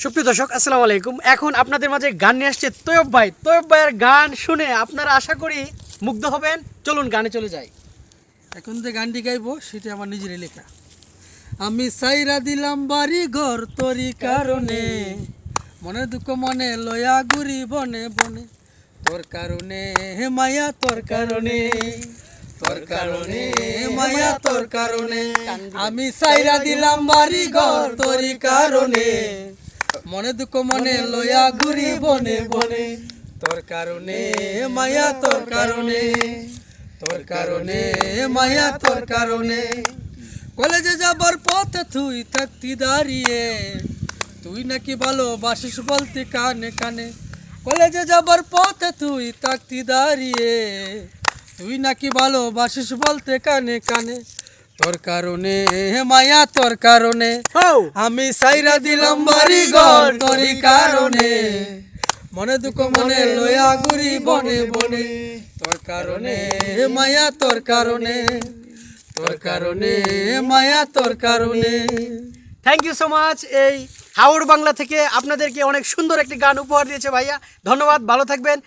সুপ্রিয় দর্শক আসসালামু আলাইকুম। এখন আপনাদের মাঝে গান নিয়ে আসছে তৈয়ব ভাই। তৈয়ব ভাইয়ের গান শুনে আপনারা আশা করি মুগ্ধ হবেন। চলুন গানে চলে যাই। এখন যে গানটি গাইবো সেটা আমার নিজেরই লেখা। আমি সাইরা দিলাম বাড়ি ঘর তোরি কারণে, মনে দুঃখ মনে লয়া ঘুরি বনে বনে, তোর কারণে হে মায়া তোর কারণে, তোর কারণে মায়া তোর কারণে। আমি সাইরা দিলাম বাড়ি ঘর তোরি কারণে, মনে দুঃখ মনে লয়া ঘুরি বনে বনে, তোর কারণে মায়া তোর কারণে, তোর কারণে মায়া তোর কারণে। কলেজে যাবার পথে তুই থাকতি দাঁড়িয়ে, তুই নাকি ভালোবাসিস বলতে কানে কানে। কলেজে যাবার পথে তুই থাকতি দাঁড়িয়ে, তুই নাকি ভালোবাসিস বলতে কানে কানে। তোর কারণে মায়া তোর কারণে আমি সাইরা দিলাম বাড়ি ঘর তোরই কারণে, মনে দুঃখ মনে লয়া ঘুরি বনে বনে, তোর কারণে মায়া তোর কারণে, তোর কারণে মায়া তোর কারণে। Thank you so much. এই হাওড় বাংলা থেকে আপনাদেরকে অনেক সুন্দর একটি গান উপহার দিয়েছে ভাইয়া। ধন্যবাদ, ভালো থাকবেন।